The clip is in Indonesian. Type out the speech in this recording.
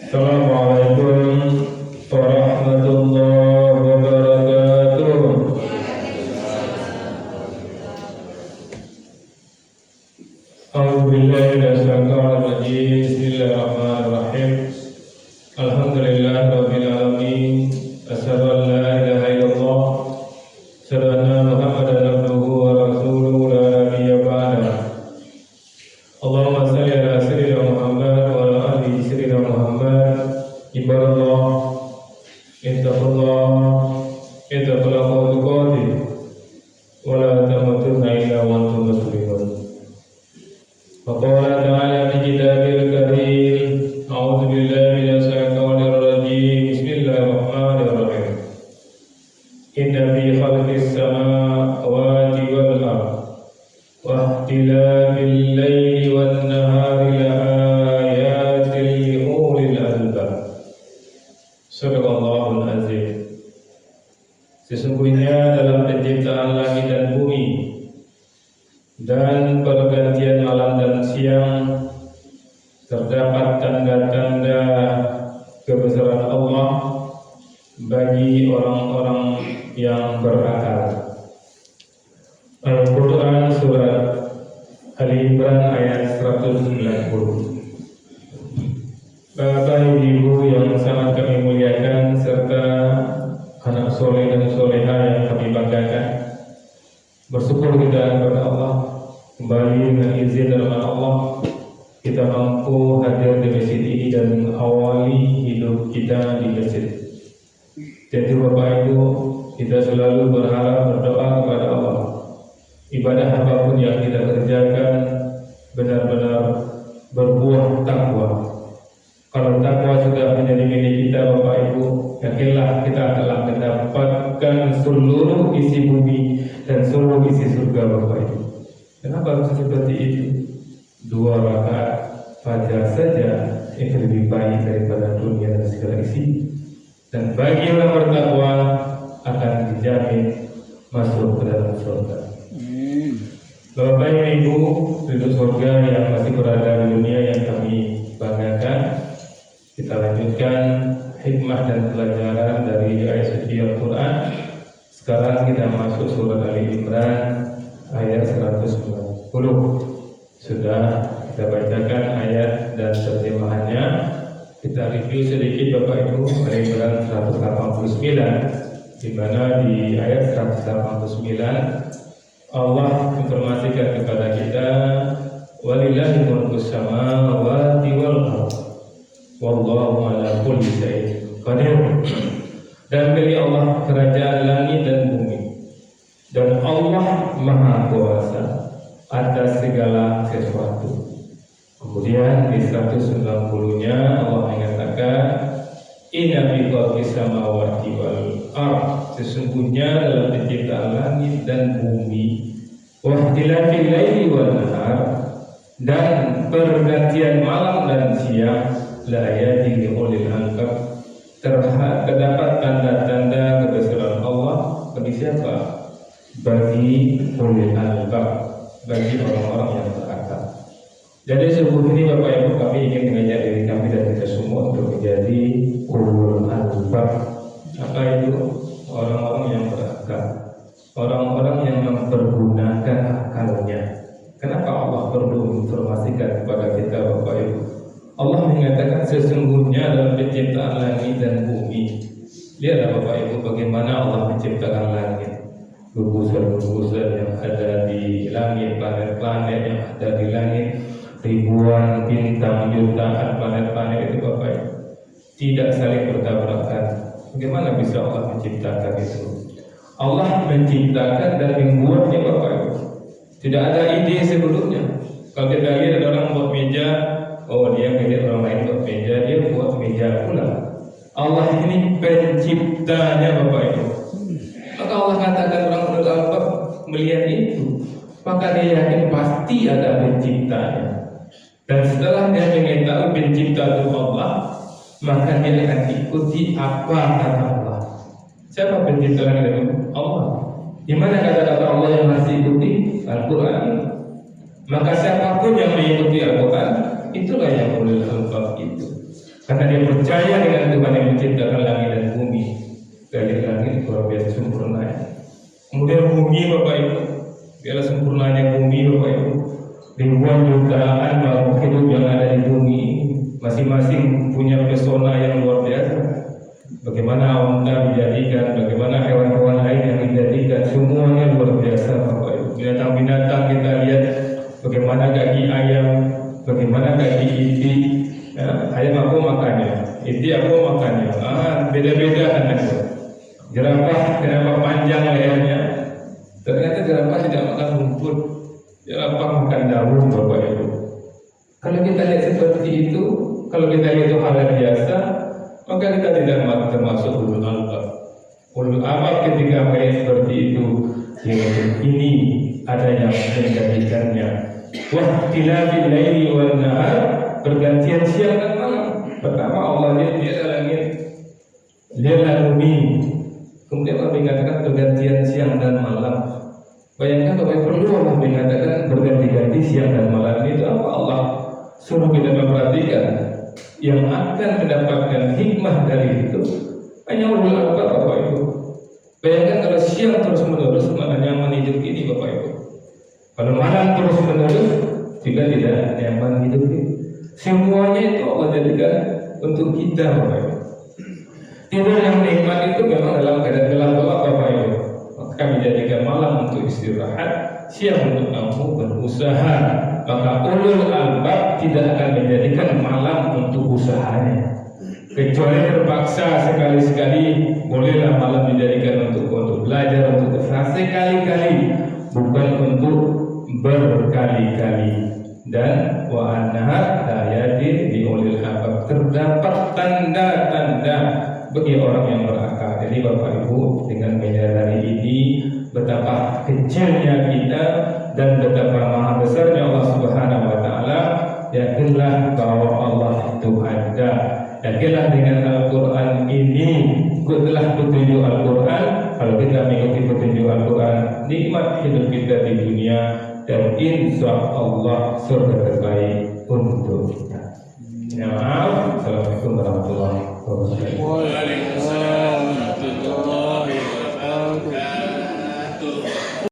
Assalamualaikum warahmatullahi wabarakatuh. A'udzubillahi minasyaitonir rajim. Bismillahirrahmanirrahim. Alhamdulillahirabbil alamin. Asyhadu an la ilaha illallah, asyhadu anna Muhammadan abduhu wa rasuluhu la nabiyya ba'dahu. Allahumma shalli ala sayyidina Muhammad wa ala ali sayyidina Muhammad. Ibadallah, ittaqullah, ittaqullaha tuqatih, wa la tamutunna illa wa antum muslimun. Wa qala ta'ala fi kitabil karim, a'udzu billahi minasy syaithanir rajim. Bismillahirrahmanirrahim. Inna fi khalqis samawati wal ardh wa ikhtilafil laili wan nahari laayatin liulil albab. Sadaqallahul azim. Sesungguhnya dalam penciptaan langit dan bumi dan pergantian malam dan siang terdapat tanda-tanda kebesaran Allah bagi orang-orang yang berakal. Al-Quran Surat Ali Imran ayat 190. Bapak Ibu yang sangat kami muliakan serta anak soleh dan soleha yang kami banggakan, bersyukur kita kepada Allah kembali dengan izin dan rahmat Allah kita mampu hadir di masjid ini dan awali hidup kita di masjid. Jadi Bapak Ibu, kita selalu berharap berdoa kepada Allah, ibadah apapun yang kita kerjakan benar-benar berbuah takwa. Kalau takwa sudah menjadi milik kita Bapak Ibu, yakinlah kita telah mendapatkan seluruh isi bumi dan seluruh isi surga Bapak Ibu. Kenapa harus seperti itu? 2 rakaat fajar saja itu lebih baik daripada dunia dan segala isi. Dan bagi orang bertakwa akan dijamin masuk ke dalam surga. Bapak Ibu, penduduk surga yang masih berada di dunia yang kami banggakan, kita lanjutkan hikmah dan pelajaran dari ayat suci Al-Quran. Sekarang kita masuk surat Ali Imran ayat 190. Sudah kita bacakan ayat dan terjemahannya. Kita review sedikit Bapak Ibu. Ali Imran 189, di mana di ayat 189 Allah informasikan kepada kita, walillahi mulkus samawati wal ardh wallahu ala kulli syai'in qadir. Dan bagi Allah kerajaan langit dan bumi, dan Allah maha kuasa atas segala sesuatu. Kemudian di 190-nya Allah mengatakan, inna fi khalqis samawati wal ardh, sesungguhnya dalam penciptaan langit dan bumi, wa ikhtilafil laili wan nahar, dan pergantian malam dan siang, la ayatin liulil albab, terdapat tanda-tanda kebesaran Allah bagi siapa? Bagi ulil albab, bagi orang-orang yang berakal. Jadi sebelum ini Bapak Ibu, kami ingin mengajak diri kami dan kita semua untuk menjadi ulul albab. Apa itu? Orang-orang yang berakal, orang-orang yang mempergunakan akalnya. Kenapa Allah perlu informasikan kepada kita Bapak Ibu? Allah mengatakan sesungguhnya dalam penciptaan langit dan bumi. Lihatlah Bapak Ibu bagaimana Allah menciptakan langit, gugusan-gugusan yang ada di langit, planet-planet yang ada di langit, ribuan bintang, jutaan planet-planet itu Bapak Ibu tidak saling bertabrakan. Bagaimana bisa Allah menciptakan itu? Allah menciptakan dan membuatnya Bapak Ibu. Tidak ada ide sebelumnya. Kalau kita lihat ada orang buat meja, oh dia melihat orang lain buat meja, dia buat meja pula. Allah ini penciptanya Bapak Ibu. Maka Allah katakan orang ulul albab melihat itu, maka dia yakin pasti ada penciptanya. Dan setelah dia mengetahui pencipta itu Allah, maka dia akan ikuti apa kata Allah. Siapa pencipta itu? Allah. Di mana kata-kata Allah yang masih ikuti? Al-Quran. Maka siapapun yang mengikuti Al-Quran, itulah yang ulul albab itu. Karena dia percaya dengan Tuhan yang menciptakan langit dan bumi. Dari langit luar biasa sempurna. Kemudian bumi Bapak Ibu, biarlah sempurnanya bumi Bapak Ibu. Ribuan jutaan makhluk hidup yang ada di bumi masing-masing punya pesona yang luar biasa. Bagaimana unta dijadikan, bagaimana hewan-hewan lain yang dijadikan, semuanya luar biasa Bapak Ibu. Binatang-binatang kita lihat bagaimana kaki ayam, bagaimana kaki itik. Ya, ayam aku makannya, itik aku makannya. Beda-beda kan itu. Jerapah kenapa panjang lehernya? Ternyata jerapah tidak makan rumput, jerapah makan daun Bapak Ibu. Kalau kita lihat seperti itu, kalau kita lihat itu hal yang biasa, maka kita tidak termasuk ulul albab. Ulul albab ketika melihat seperti itu, ini ada yang menjadikannya. Wah, tilafil laili wan nahar, pergantian siang dan malam. Pertama Allah lihat dia ada langit, lihatlah bumi. Kemudian Allah mengatakan pergantian siang dan malam. Bayangkan Bapak perlu Allah mengatakan berganti-ganti siang dan malam itu apa? Allah suruh kita memperhatikan yang akan mendapatkan hikmah dari itu hanya ulul albab Bapak Ibu. Bayangkan kalau siang terus menerus mana nyaman hidup ini Bapak Ibu. Kalau malam terus menerus juga tidak nyaman hidup ini. Semuanya itu Allah jadikan untuk kita Bapak Ibu. Tidur yang nikmat itu memang dalam keadaan gelap Bapak Ibu. Kami jadikan malam untuk istirahat, siang untuk kamu berusaha. Maka ulul albab tidak akan menjadikan malam untuk usahanya. Kecuali terpaksa sekali-sekali, bolehlah malam dijadikan untuk belajar, untuk usaha sekali-kali, bukan untuk berkali-kali. Dan wa an-nahar ayatin di ulil albab, terdapat tanda-tanda bagi orang yang berakal. Jadi Bapak Ibu dengan menyadari ini betapa kecilnya kita dan betapa maha besarnya Allah Subhanahu wa taala, yakinlah bahwa Allah itu ada. Yakinlah dengan Al-Qur'an ini, ikutlah petunjuk Al-Qur'an. Kalau kita mengikuti petunjuk Al-Qur'an, nikmat hidup kita di dunia dan insya Allah surga terbaik untuk kita. Ya, Assalamualaikum warahmatullahi wabarakatuh.